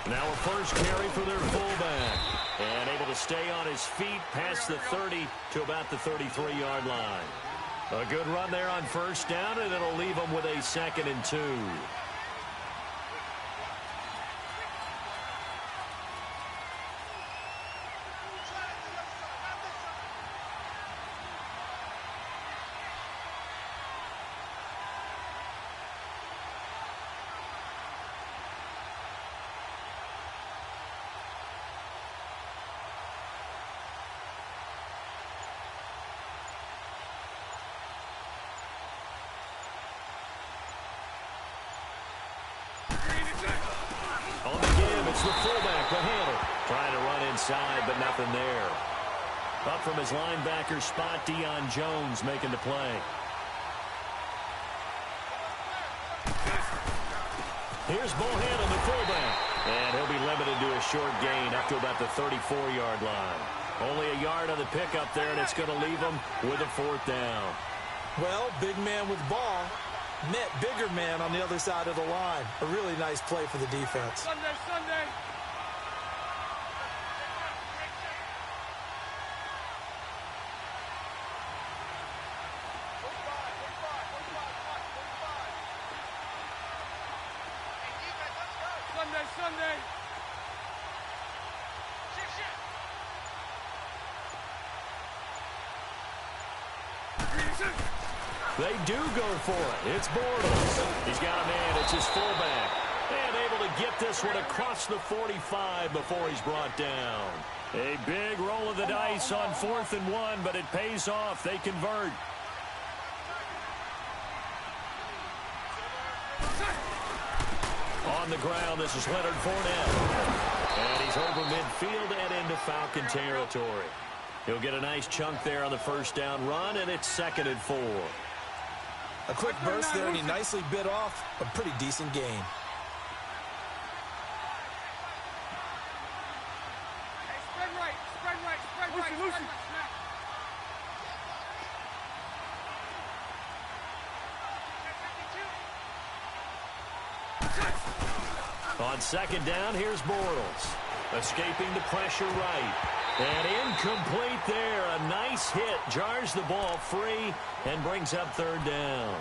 Now a first carry for their fullback. And able to stay on his feet past the 30 to about the 33-yard line. A good run there on first down, and it'll leave them with a 2nd and 2. On the give, it's the fullback, the handle. Trying to run inside, but nothing there. Up from his linebacker spot, Deion Jones making the play. Here's Bohannon, the fullback. And he'll be limited to a short gain up to about the 34-yard line. Only a yard on the pickup there, and it's going to leave him with a 4th down. Well, big man with ball met bigger man on the other side of the line. A really nice play for the defense. Sunday. Sunday. They do go for it. It's Bortles. He's got a man. It's his fullback. And able to get this one across the 45 before he's brought down. A big roll of the dice on 4th and 1, but it pays off. They convert. On the ground, this is Leonard Fournette. And he's over midfield and into Falcon territory. He'll get a nice chunk there on the first down run, and it's 2nd and 4. A quick burst there, and he nicely bit off a pretty decent gain. Hey, spread right. Lucy. On 2nd down, here's Bortles. Escaping the pressure right. And incomplete there. A nice hit. Jars the ball free and brings up 3rd down.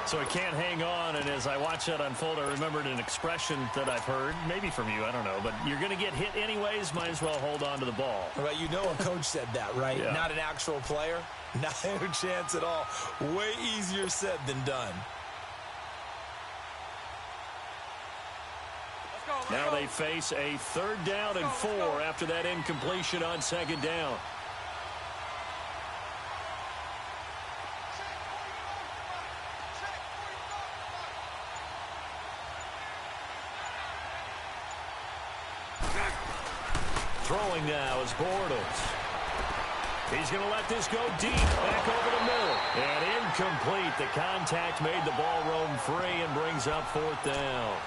So he can't hang on, and as I watch that unfold, I remembered an expression that I've heard, maybe from you, I don't know, but you're going to get hit anyways, might as well hold on to the ball. Right, you know a coach said that, right? Yeah. Not an actual player. Not a chance at all. Way easier said than done. Now they face a 3rd down and 4 after that incompletion on 2nd down. Throwing now is Bortles. He's going to let this go deep, back over the middle. And incomplete. The contact made the ball roam free and brings up 4th down.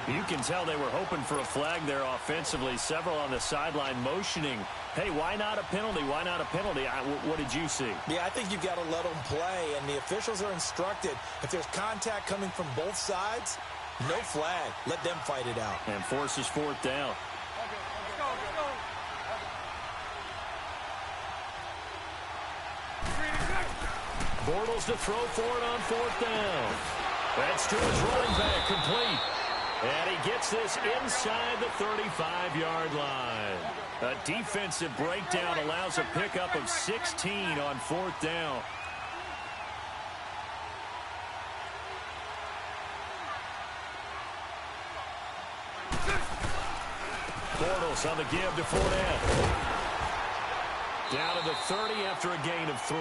You can tell they were hoping for a flag there offensively. Several on the sideline motioning, hey, why not a penalty? Why not a penalty? What did you see? Yeah, I think you've got to let them play, and the officials are instructed. If there's contact coming from both sides, no flag. Let them fight it out. And forces 4th down. Bortles to throw for it on 4th down. That's to his running back, complete. And he gets this inside the 35-yard line. A defensive breakdown allows a pickup of 16 on 4th down. Bortles on the give to Fournette. Down to the 30 after a gain of 3.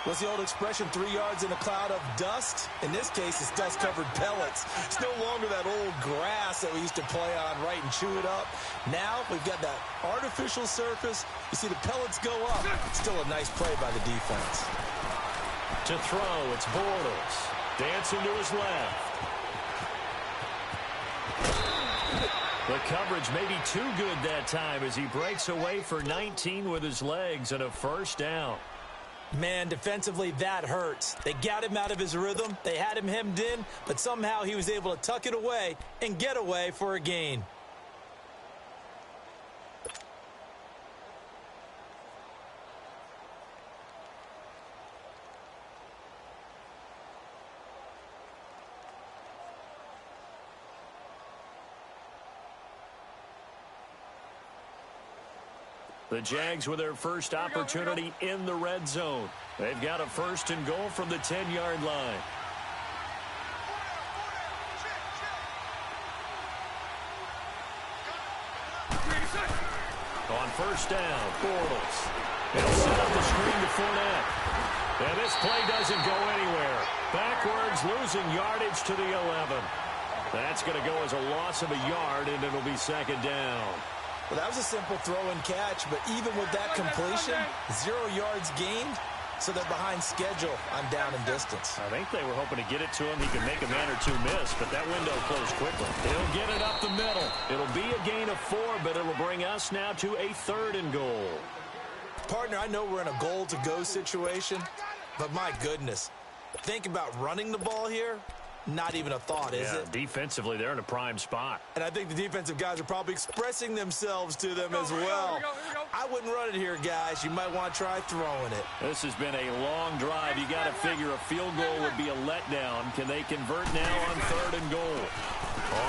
What's the old expression, 3 yards in a cloud of dust? In this case, it's dust-covered pellets. It's no longer that old grass that we used to play on, right, and chew it up. Now we've got that artificial surface. You see the pellets go up. Still a nice play by the defense. To throw, it's Bortles. Dancing to his left. The coverage may be too good that time as he breaks away for 19 with his legs and a 1st down. Man, defensively, that hurts. They got him out of his rhythm. They had him hemmed in, but somehow he was able to tuck it away and get away for a gain. The Jags with their first opportunity in the red zone. They've got a 1st and goal from the 10-yard line. On 1st down, Bortles. He'll set up the screen to Fournette. And this play doesn't go anywhere. Backwards, losing yardage to the 11. That's going to go as a loss of a yard, and it'll be 2nd down. Well, that was a simple throw and catch, but even with that completion, 0 yards gained, so they're behind schedule on down and distance. I think they were hoping to get it to him. He could make a man or two miss, but that window closed quickly. He'll get it up the middle. It'll be a gain of 4, but it'll bring us now to a 3rd and goal. Partner, I know we're in a goal-to-go situation, but my goodness, think about running the ball here. Not even a thought, is it? Defensively, they're in a prime spot. And I think the defensive guys are probably expressing themselves to them as well. Here we go. I wouldn't run it here, guys. You might want to try throwing it. This has been a long drive. You got to figure a field goal would be a letdown. Can they convert now on 3rd and goal?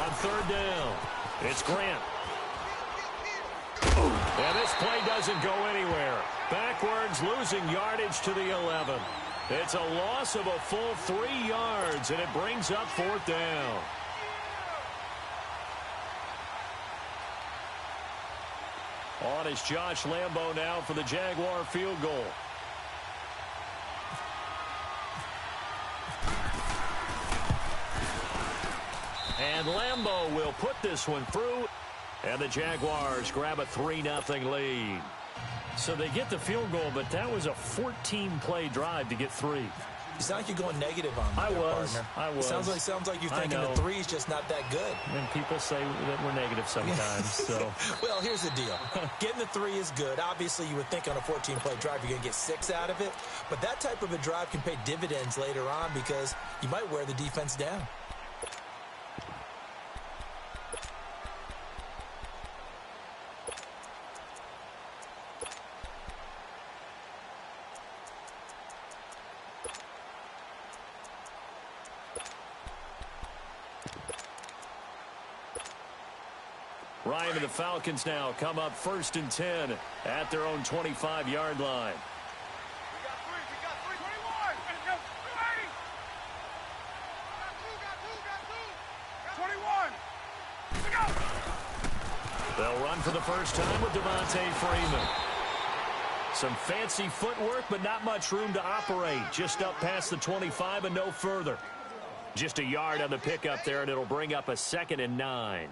On 3rd down, it's Grant. And this play doesn't go anywhere. Backwards, losing yardage to the 11. It's a loss of a full 3 yards, and it brings up 4th down. On is Josh Lambo now for the Jaguar field goal. And Lambo will put this one through, and the Jaguars grab a 3-0 lead. So they get the field goal, but that was a 14-play drive to get 3. You sound like you're going negative on me. I was. Sounds like you're thinking the 3's just not that good. And people say that we're negative sometimes. So, well, here's the deal. Getting the 3 is good. Obviously, you would think on a 14-play drive you're going to get 6 out of it. But that type of a drive can pay dividends later on because you might wear the defense down. Ryan and the Falcons now come up 1st and 10 at their own 25-yard line. We got 3, 21. Let's go. 21. Let's go. They'll run for the first time with Devontae Freeman. Some fancy footwork, but not much room to operate. Just up past the 25 and no further. Just a yard on the pickup there, and it'll bring up a 2nd and 9.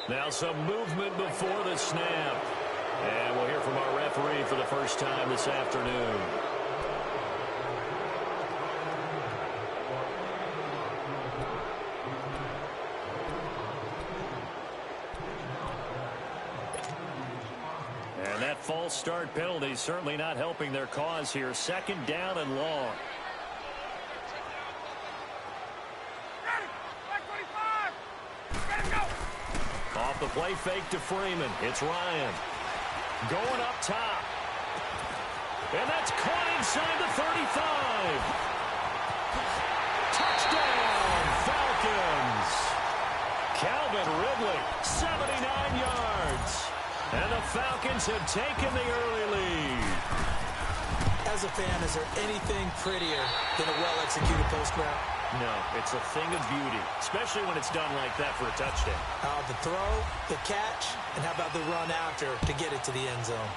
Now some movement before the snap. And we'll hear from our referee for the first time this afternoon. And that false start penalty certainly not helping their cause here. 2nd down and long. Off the play fake to Freeman. It's Ryan. Going up top. And that's caught inside the 35. Touchdown, Falcons. Calvin Ridley, 79 yards. And the Falcons have taken the early lead. As a fan, is there anything prettier than a well-executed post route? No, it's a thing of beauty, especially when it's done like that for a touchdown. The throw, the catch, and how about the run after to get it to the end zone?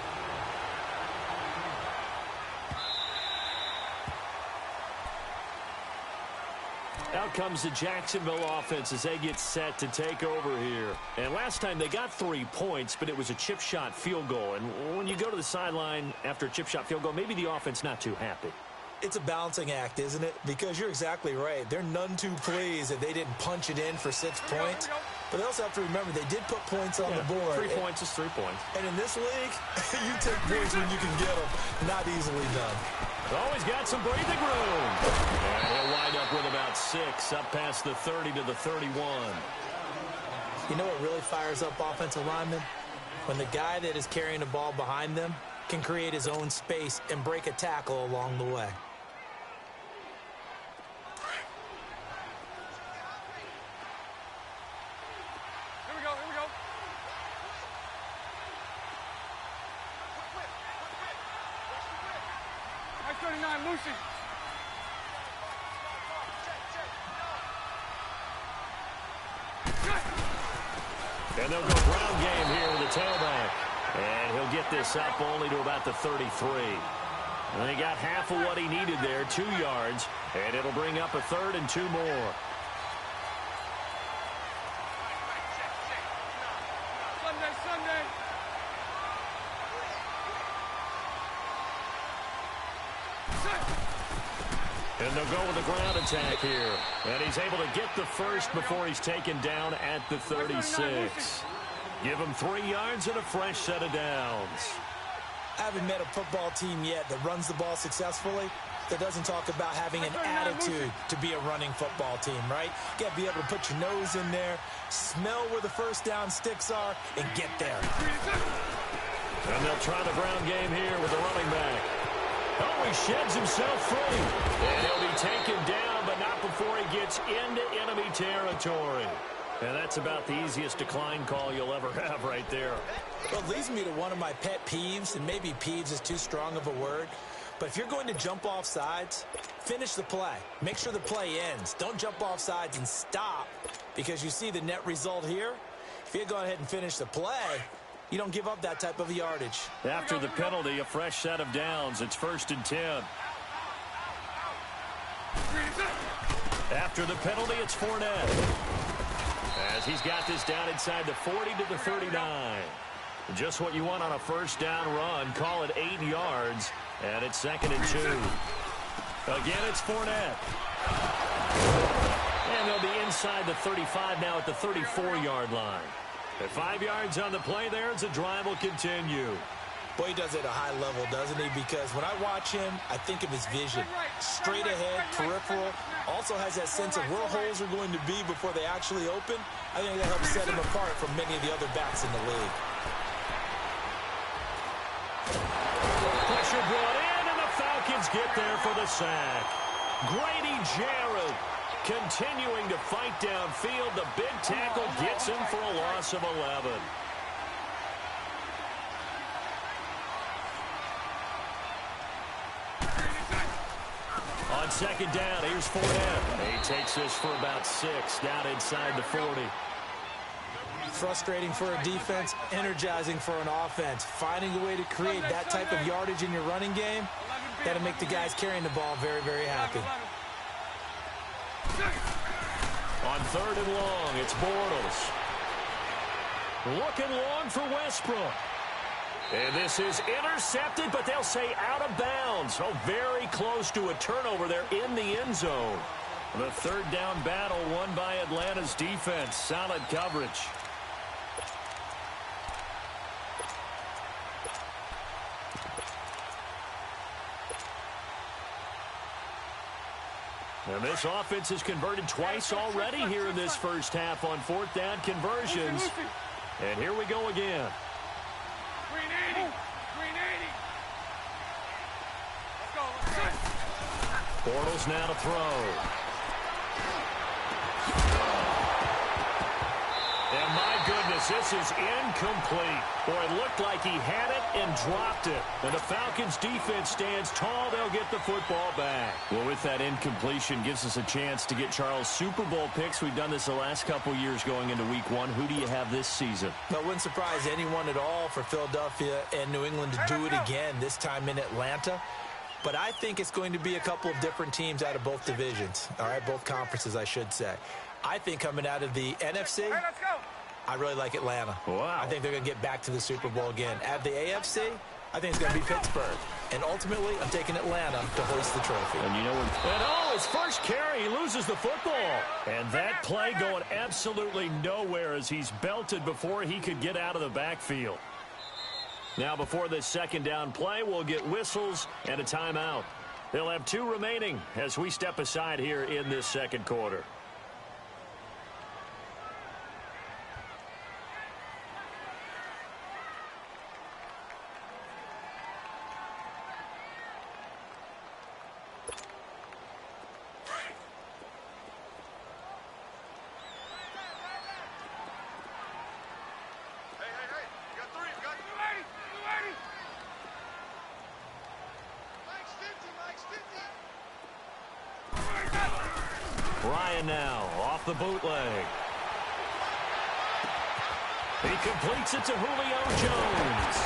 Out comes the Jacksonville offense as they get set to take over here. And last time they got 3 points, but it was a chip shot field goal. And when you go to the sideline after a chip shot field goal, maybe the offense not too happy. It's a balancing act, isn't it? Because you're exactly right. They're none too pleased that they didn't punch it in for 6 points. But they also have to remember they did put points on the board. 3 points is 3 points. And in this league, you take points when you can get them. Not easily done. Always got some breathing room. And he'll wind up with about 6, up past the 30 to the 31. You know what really fires up offensive linemen? When the guy that is carrying the ball behind them can create his own space and break a tackle along the way. Here we go, here we go. Mike 39, Lucy. And they'll go ground game here with the tailback. And he'll get this up only to about the 33. And he got half of what he needed there, 2 yards. And it'll bring up a 3rd and 2 more. Sunday. And they'll go with a ground attack here. And he's able to get the first before he's taken down at the 36. Give him 3 yards and a fresh set of downs. I haven't met a football team yet that runs the ball successfully that doesn't talk about having an attitude to be a running football team, right? You got to be able to put your nose in there, smell where the first down sticks are, and get there. And they'll try the ground game here with the running back. Oh, he sheds himself free. And he'll be taken down, but not before he gets into enemy territory. And that's about the easiest decline call you'll ever have right there. Well, it leads me to one of my pet peeves, and maybe peeves is too strong of a word, but if you're going to jump off sides, finish the play. Make sure the play ends. Don't jump off sides and stop, because you see the net result here. If you go ahead and finish the play, you don't give up that type of yardage. After the penalty, a fresh set of downs. It's 1st and 10. After the penalty, it's Fournette. As he's got this down inside the 40 to the 39. Just what you want on a first down run. Call it 8 yards. And it's 2nd and 2. Again, it's Fournette. And they'll be inside the 35 now at the 34-yard line. At 5 yards on the play there, as the drive will continue. Boy, he does it at a high level, doesn't he? Because when I watch him, I think of his vision. Straight ahead, peripheral. Also has that sense of where holes are going to be before they actually open. I think that helps set him apart from many of the other backs in the league. Pressure brought in, and the Falcons get there for the sack. Grady Jarrett continuing to fight downfield. The big tackle gets him for a loss of 11. On 2nd down, here's Fournette. He takes this for about 6 down inside the 40. Frustrating for a defense, energizing for an offense. Finding a way to create that type of yardage in your running game, that'll make the guys carrying the ball very, very happy. On 3rd and long, it's Bortles. Looking long for Westbrook. And this is intercepted, but they'll say out of bounds. Oh, very close to a turnover there in the end zone. The 3rd down battle won by Atlanta's defense. Solid coverage. And this offense has converted twice already here in this first half on 4th down conversions. And here we go again. 380. Let's go. Bortles now to throw. And my goodness, this is incomplete. Boy, it looked like he had it and dropped it. And the Falcons defense stands tall. They'll get the football back. Well, with that incompletion, gives us a chance to get Charles Super Bowl picks. We've done this the last couple years going into week 1. Who do you have this season? That wouldn't surprise anyone at all for Philadelphia and New England to do it again, this time in Atlanta. but I think it's going to be a couple of different teams out of both divisions, all right, both conferences, I should say. I think coming out of the NFC, Hey, let's go. I really like Atlanta. Wow. I think they're going to get back to the Super Bowl again. At the AFC, I think it's going to be Pittsburgh. And ultimately, I'm taking Atlanta to hoist the trophy. And you know what? And oh, his first carry, he loses the football. And that play going absolutely nowhere as he's belted before he could get out of the backfield. Now, before this second down play, we'll get whistles and a timeout. They'll have 2 remaining as we step aside here in this second quarter. Ryan now off the bootleg. He completes it to Julio Jones.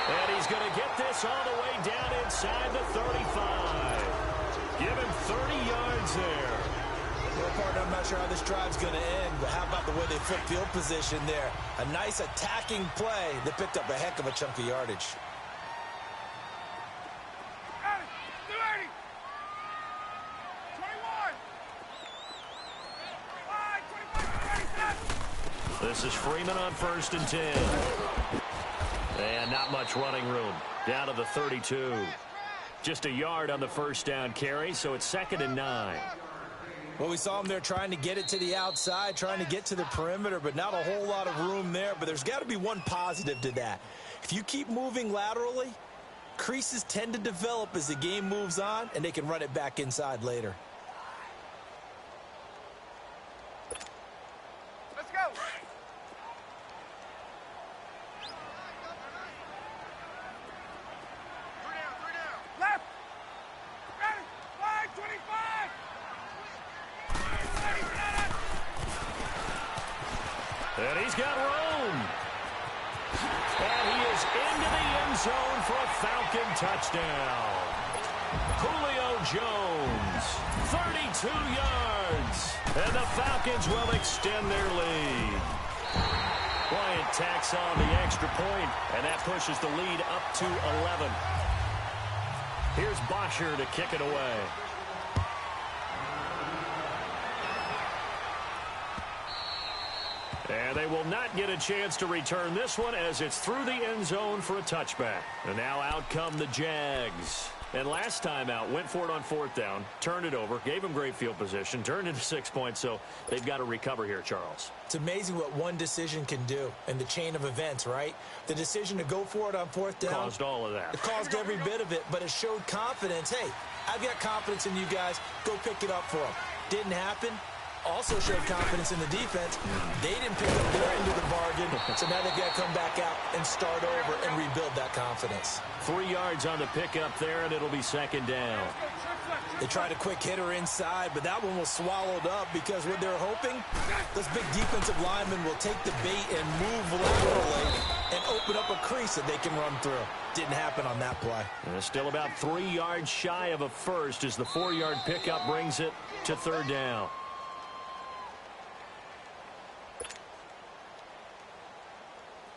And he's going to get this all the way down inside the 35. Give him 30 yards there. Well, partner, I'm not sure how this drive's going to end, but how about the way they flip field position there? A nice attacking play that picked up a heck of a chunk of yardage. This is Freeman on 1st and 10. And not much running room. Down to the 32. Just a yard on the first down carry, so it's 2nd and 9. Well, we saw him there trying to get it to the outside, trying to get to the perimeter, but not a whole lot of room there. But there's got to be one positive to that. If you keep moving laterally, creases tend to develop as the game moves on, and they can run it back inside later. Let's go. Left. Ready. 525. And he's got room. And he is into the end zone for a Falcon touchdown. Julio Jones, 32 yards. And the Falcons will extend their lead. Bryant tacks on the extra point, and that pushes the lead up to 11. Here's Bosher to kick it away. And they will not get a chance to return this one as it's through the end zone for a touchback. And now out come the Jags. And last time out, went for it on 4th down, turned it over, gave them great field position, turned into 6 points, so they've got to recover here, Charles. It's amazing what one decision can do in the chain of events, right? The decision to go for it on 4th down. Caused all of that. It caused every bit of it, but it showed confidence. Hey, I've got confidence in you guys. Go pick it up for them. Didn't happen. Also showed confidence in the defense. They didn't pick up their end of the bargain, so now they've got to come back out and start over and rebuild that confidence. 3 yards on the pickup there, and it'll be 2nd down. They tried a quick hitter inside, but that one was swallowed up because what they're hoping, those big defensive linemen will take the bait and move laterally and open up a crease that they can run through. Didn't happen on that play. And still about 3 yards shy of a first as the 4-yard pickup brings it to 3rd down.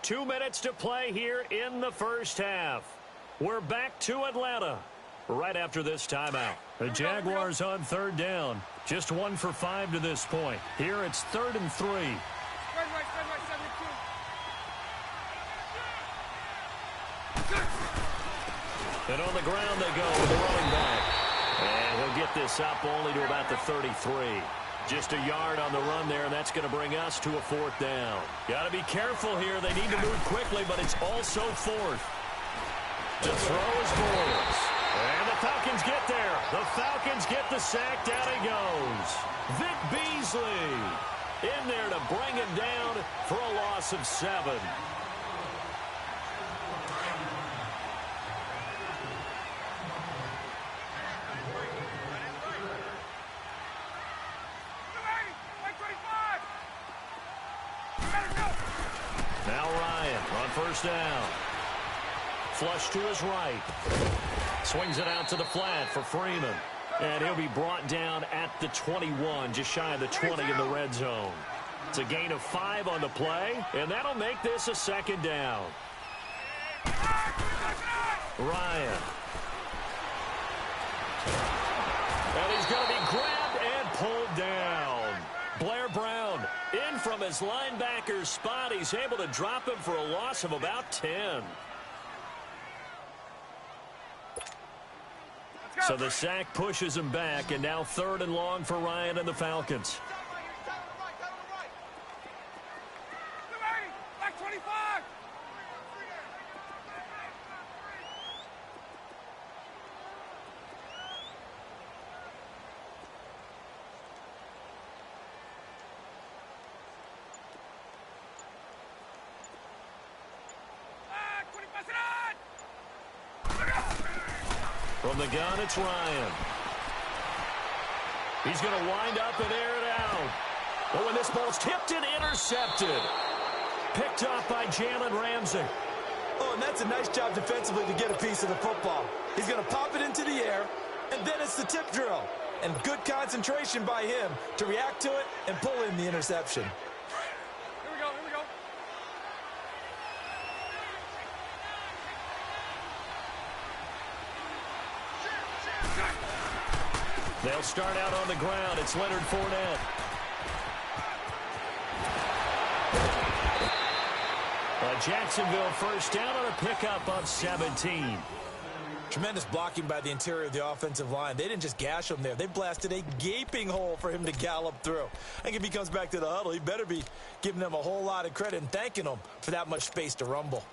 Two minutes to play here in the first half. We're back to Atlanta right after this timeout. The Jaguars on 3rd down. Just 1 for 5 to this point. Here it's 3rd and 3. Spread right, 72. And on the ground they go with the running back. And he'll get this up only to about the 33. Just a yard on the run there, and that's going to bring us to a 4th down. Got to be careful here. They need to move quickly, but it's also 4th. To throw is Bortles. And the Falcons get there. The Falcons get the sack. Down he goes. Vic Beasley in there to bring him down for a loss of 7. Now Ryan on 1st down. Flush to his right. Swings it out to the flat for Freeman. And he'll be brought down at the 21, just shy of the 20 in the red zone. It's a gain of 5 on the play, and that'll make this a second down. Ryan. And he's going to be grabbed and pulled down. Blair Brown in from his linebacker's spot. He's able to drop him for a loss of about 10. So the sack pushes him back, and now 3rd and long for Ryan and the Falcons. Back 25. From the gun, it's Ryan. He's going to wind up and air it out. Oh, and this ball's tipped and intercepted. Picked off by Jalen Ramsey. Oh, and that's a nice job defensively to get a piece of the football. He's going to pop it into the air, and then it's the tip drill. And good concentration by him to react to it and pull in the interception. Here we go, here we go. They'll start out on the ground. It's Leonard Fournette. Jacksonville first down on a pickup of 17. Tremendous blocking by the interior of the offensive line. They didn't just gash him there. They blasted a gaping hole for him to gallop through. I think if he comes back to the huddle, he better be giving them a whole lot of credit and thanking them for that much space to rumble.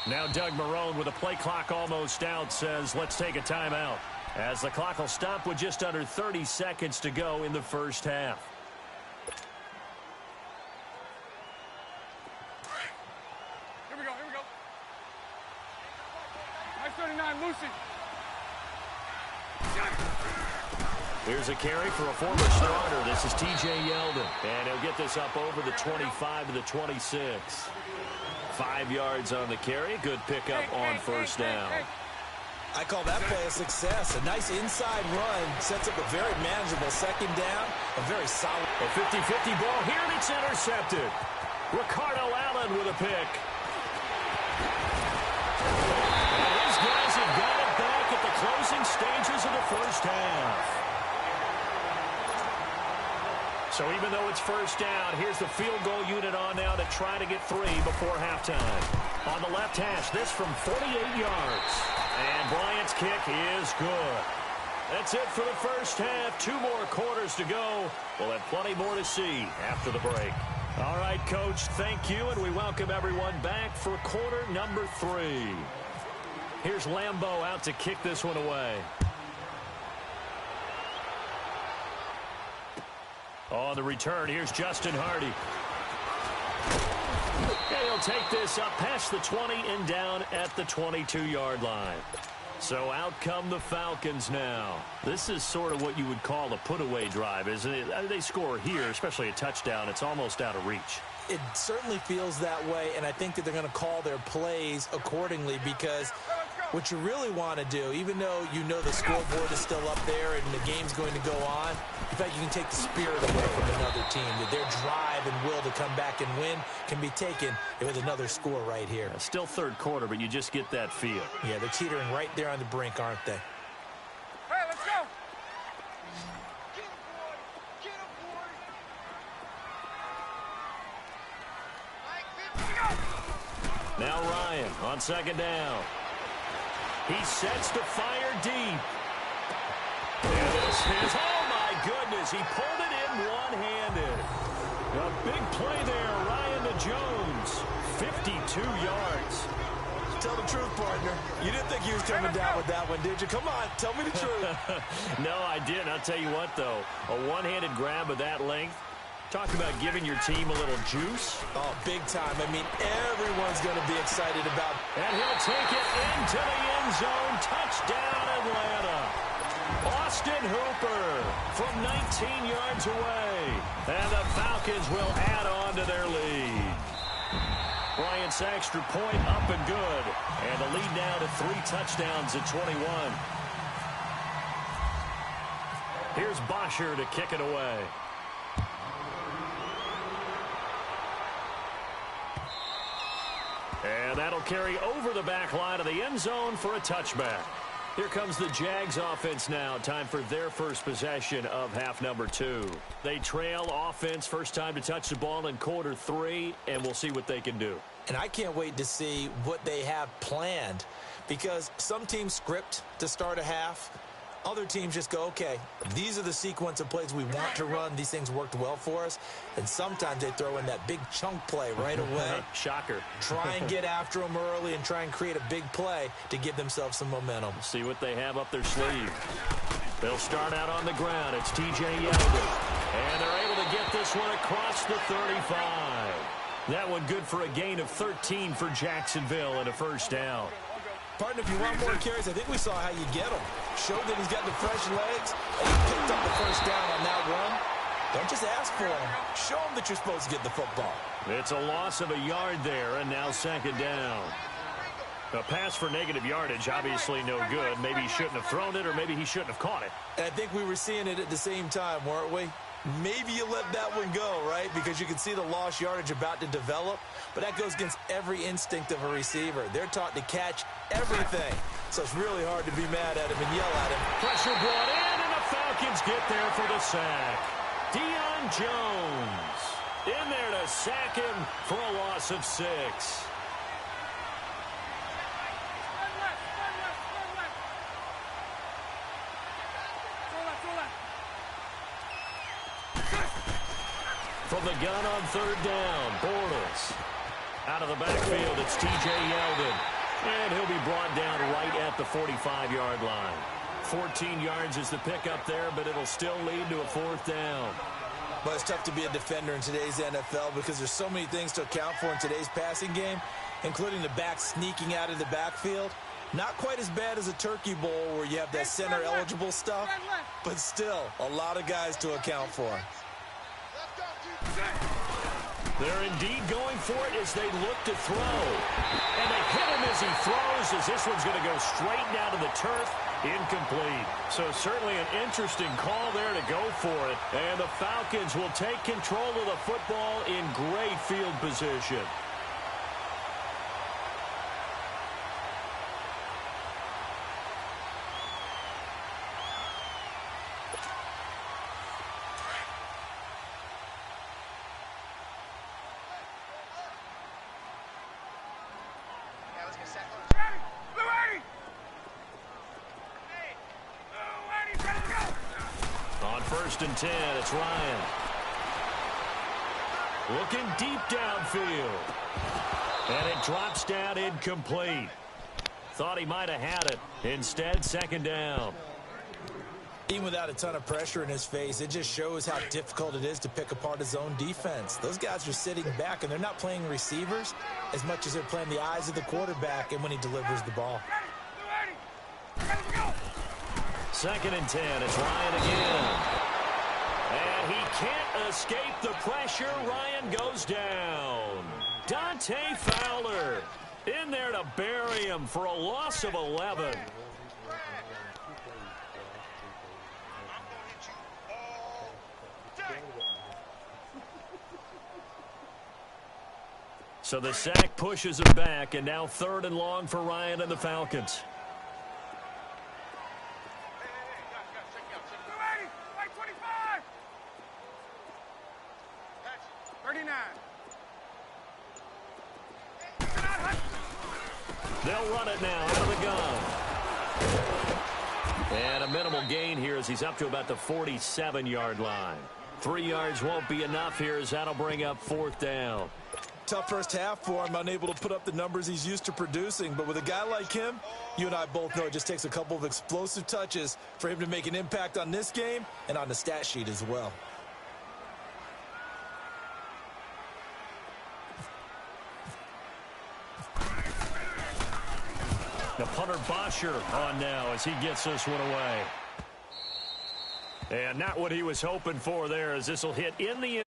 Now Doug Marrone, with a play clock almost out, says let's take a timeout, as the clock will stop with just under 30 seconds to go in the first half. Here we go, here we go. Nice 39, Lucy. Here's a carry for a former starter. This is T.J. Yeldon, and he'll get this up over the 25 to the 26. 5 yards on the carry. Good pickup on first down. I call that play a success. A nice inside run sets up a very manageable second down. A very solid. A 50-50 ball here, and it's intercepted. Ricardo Allen with a pick. And these guys have got it back at the closing stages of the first half. So even though it's first down, here's the field goal unit on now to try to get 3 before halftime. On the left hash, this from 48 yards. And Bryant's kick is good. That's it for the first half. 2 more quarters to go. We'll have plenty more to see after the break. All right, Coach, thank you, and we welcome everyone back for quarter number 3. Here's Lambeau out to kick this one away. On the return, here's Justin Hardy. And he'll take this up past the 20 and down at the 22-yard line. So out come the Falcons now. This is sort of what you would call a put-away drive, isn't it? They score here, especially a touchdown. It's almost out of reach. It certainly feels that way, and I think that they're going to call their plays accordingly, because what you really want to do, even though you know the scoreboard is still up there and the game's going to go on, in fact, you can take the spirit away from another team, that their drive and will to come back and win can be taken with another score right here. Still third quarter, but you just get that feel. Yeah, they're teetering right there on the brink, aren't they? Hey, let's go. Now Ryan on second down. He sets to fire deep. And this is, oh my goodness, he pulled it in one-handed. A big play there, Ryan to Jones, 52 yards. Tell the truth, partner. You didn't think he was coming down with that one, did you? Come on, tell me the truth. No, I didn't. I'll tell you what, though. A one-handed grab of that length. Talk about giving your team a little juice. Oh, big time. I mean, everyone's going to be excited about. And he'll take it into the end zone. Touchdown, Atlanta. Austin Hooper from 19 yards away. And the Falcons will add on to their lead. Bryant's extra point up and good. And the lead now to 3 touchdowns at 21. Here's Bosher to kick it away. And that'll carry over the back line of the end zone for a touchback. Here comes the Jags offense now. Time for their first possession of half number 2. They trail offense, first time to touch the ball in quarter 3, and we'll see what they can do. And I can't wait to see what they have planned, because some teams script to start a half. Other teams just go, okay, these are the sequence of plays we want to run. These things worked well for us. And sometimes they throw in that big chunk play right away. Shocker. Try and get after them early and try and create a big play to give themselves some momentum. See what they have up their sleeve. They'll start out on the ground. It's T.J. Yeldon. And they're able to get this one across the 35. That one good for a gain of 13 for Jacksonville and a first down. Partner, if you want more carries, I think we saw how you get them. Showed that he's got the fresh legs, and he picked up the first down on that run. Don't just ask for him. Show him that you're supposed to get the football. It's a loss of a yard there, and now second down. A pass for negative yardage, obviously no good. Maybe he shouldn't have thrown it, or maybe he shouldn't have caught it. And I think we were seeing it at the same time, weren't we? Maybe you let that one go, right? Because you can see the lost yardage about to develop. But that goes against every instinct of a receiver. They're taught to catch everything. So it's really hard to be mad at him and yell at him. Pressure brought in, and the Falcons get there for the sack. Deion Jones in there to sack him for a loss of 6. From the gun on third down, Bortles. Out of the backfield, it's T.J. Yeldon. And he'll be brought down right at the 45-yard line. 14 yards is the pickup there, but it'll still lead to a fourth down. But it's tough to be a defender in today's NFL because there's so many things to account for in today's passing game, including the back sneaking out of the backfield. Not quite as bad as a turkey bowl where you have that center-eligible stuff, but still a lot of guys to account for. They're indeed going for it as they look to throw. And they hit him as he throws, as this one's going to go straight down to the turf. Incomplete. So certainly an interesting call there to go for it. And the Falcons will take control of the football in great field position. On 1st and 10, it's Ryan. Looking deep downfield. And it drops down incomplete. Thought he might have had it. Instead, second down. Even without a ton of pressure in his face, it just shows how difficult it is to pick apart his own defense. Those guys are sitting back, and they're not playing receivers as much as they're playing the eyes of the quarterback and when he delivers the ball. 2nd and 10, it's Ryan again. And he can't escape the pressure. Ryan goes down. Dante Fowler in there to bury him for a loss of 11. So the sack pushes him back, and now 3rd and long for Ryan and the Falcons. They'll run it now out of the gun. And a minimal gain here as he's up to about the 47-yard line. 3 yards won't be enough here as that'll bring up 4th down. tough first half for him, unable to put up the numbers he's used to producing. But with a guy like him, you and I both know it just takes a couple of explosive touches for him to make an impact on this game and on the stat sheet as well. The punter Bosher on now as he gets this one away. And not what he was hoping for there, as this will hit in the